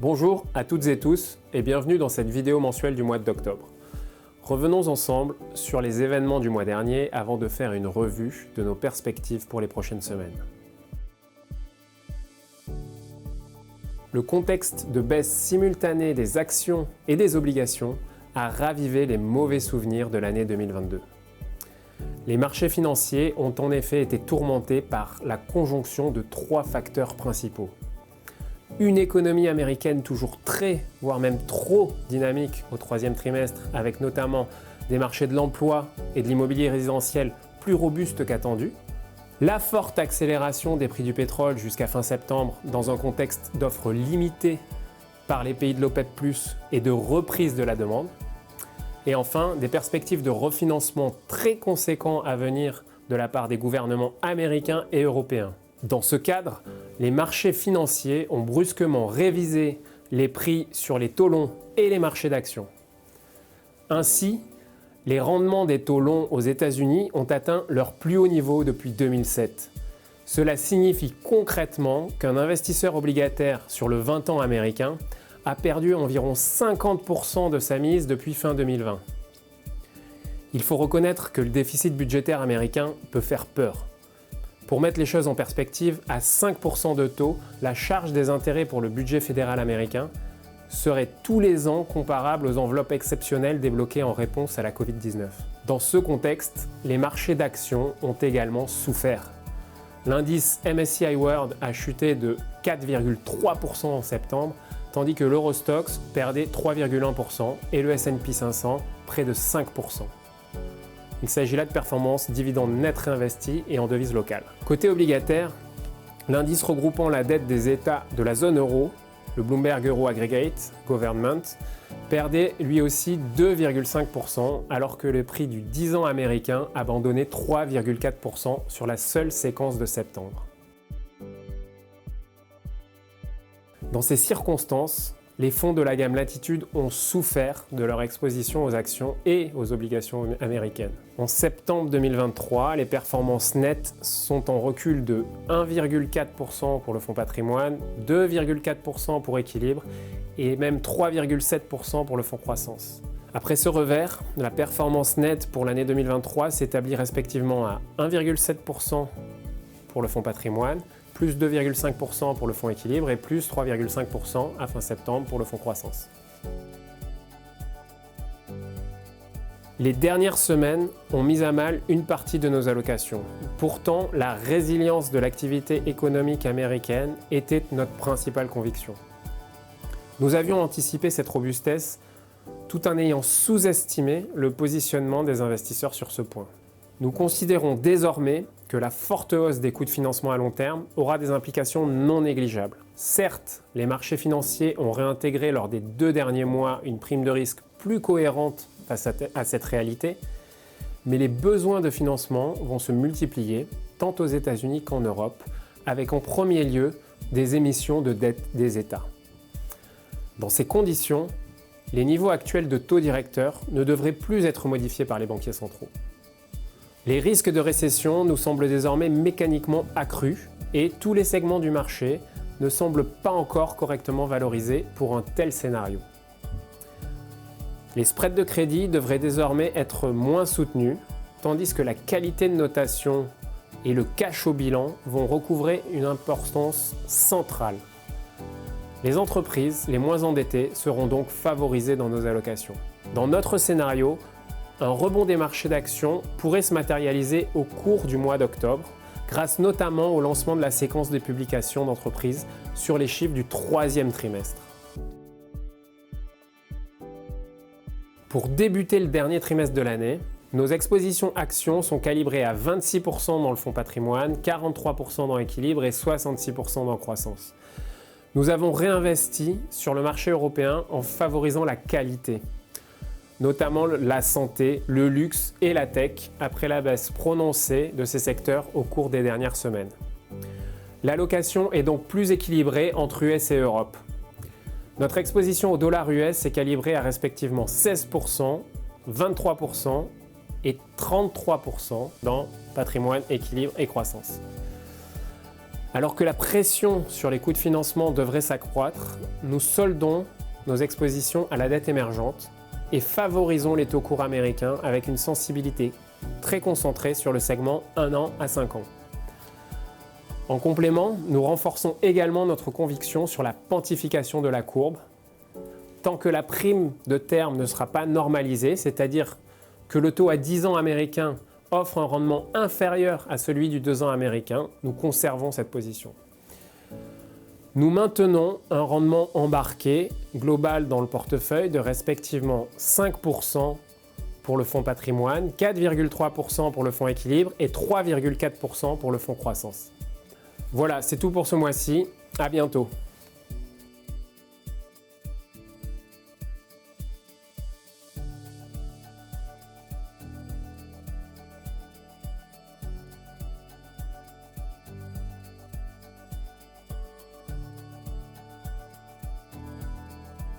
Bonjour à toutes et tous et bienvenue dans cette vidéo mensuelle du mois d'octobre. Revenons ensemble sur les événements du mois dernier avant de faire une revue de nos perspectives pour les prochaines semaines. Le contexte de baisse simultanée des actions et des obligations a ravivé les mauvais souvenirs de l'année 2022. Les marchés financiers ont en effet été tourmentés par la conjonction de trois facteurs principaux. Une économie américaine toujours très, voire même trop dynamique au troisième trimestre, avec notamment des marchés de l'emploi et de l'immobilier résidentiel plus robustes qu'attendus. La forte accélération des prix du pétrole jusqu'à fin septembre dans un contexte d'offres limitées par les pays de l'OPEP+, et de reprise de la demande. Et enfin, des perspectives de refinancement très conséquents à venir de la part des gouvernements américains et européens. Dans ce cadre, les marchés financiers ont brusquement révisé les prix sur les taux longs et les marchés d'actions. Ainsi, les rendements des taux longs aux États-Unis ont atteint leur plus haut niveau depuis 2007. Cela signifie concrètement qu'un investisseur obligataire sur le 20 ans américain a perdu environ 50% de sa mise depuis fin 2020. Il faut reconnaître que le déficit budgétaire américain peut faire peur. Pour mettre les choses en perspective, à 5% de taux, la charge des intérêts pour le budget fédéral américain serait tous les ans comparable aux enveloppes exceptionnelles débloquées en réponse à la Covid-19. Dans ce contexte, les marchés d'actions ont également souffert. L'indice MSCI World a chuté de 4,3% en septembre, tandis que l'Eurostoxx perdait 3,1% et le S&P 500 près de 5%. Il s'agit là de performances dividendes net réinvestis et en devises locales. Côté obligataire, l'indice regroupant la dette des États de la zone euro, le Bloomberg Euro Aggregate Government, perdait lui aussi 2,5% alors que le prix du 10 ans américain abandonnait 3,4% sur la seule séquence de septembre. Dans ces circonstances, les fonds de la gamme Latitude ont souffert de leur exposition aux actions et aux obligations américaines. En septembre 2023, les performances nettes sont en recul de 1,4% pour le fonds patrimoine, 2,4% pour équilibre et même 3,7% pour le fonds croissance. Après ce revers, la performance nette pour l'année 2023 s'établit respectivement à 1,7% pour le fonds patrimoine, plus 2,5% pour le fonds équilibre et plus 3,5% à fin septembre pour le fonds croissance. Les dernières semaines ont mis à mal une partie de nos allocations. Pourtant, la résilience de l'activité économique américaine était notre principale conviction. Nous avions anticipé cette robustesse tout en ayant sous-estimé le positionnement des investisseurs sur ce point. Nous considérons désormais que la forte hausse des coûts de financement à long terme aura des implications non négligeables. Certes, les marchés financiers ont réintégré lors des 2 derniers mois une prime de risque plus cohérente face à cette réalité, mais les besoins de financement vont se multiplier tant aux États-Unis qu'en Europe, avec en premier lieu des émissions de dette des États. Dans ces conditions, les niveaux actuels de taux directeurs ne devraient plus être modifiés par les banquiers centraux. Les risques de récession nous semblent désormais mécaniquement accrus et tous les segments du marché ne semblent pas encore correctement valorisés pour un tel scénario. Les spreads de crédit devraient désormais être moins soutenus, tandis que la qualité de notation et le cash au bilan vont recouvrer une importance centrale. Les entreprises les moins endettées seront donc favorisées dans nos allocations. Dans notre scénario, un rebond des marchés d'actions pourrait se matérialiser au cours du mois d'octobre, grâce notamment au lancement de la séquence des publications d'entreprises sur les chiffres du 3e trimestre. Pour débuter le dernier trimestre de l'année, nos expositions actions sont calibrées à 26% dans le fonds patrimoine, 43% dans équilibre et 66% dans croissance. Nous avons réinvesti sur le marché européen en favorisant la qualité, notamment la santé, le luxe et la tech, après la baisse prononcée de ces secteurs au cours des dernières semaines. L'allocation est donc plus équilibrée entre US et Europe. Notre exposition au dollar US est calibrée à respectivement 16%, 23% et 33% dans patrimoine, équilibre et croissance. Alors que la pression sur les coûts de financement devrait s'accroître, nous soldons nos expositions à la dette émergente et favorisons les taux courts américains avec une sensibilité très concentrée sur le segment 1 an à 5 ans. En complément, nous renforçons également notre conviction sur la pontification de la courbe. Tant que la prime de terme ne sera pas normalisée, c'est-à-dire que le taux à 10 ans américain offre un rendement inférieur à celui du 2 ans américain, nous conservons cette position. Nous maintenons un rendement embarqué global dans le portefeuille de respectivement 5% pour le fonds patrimoine, 4,3% pour le fonds équilibre et 3,4% pour le fonds croissance. Voilà, c'est tout pour ce mois-ci. À bientôt.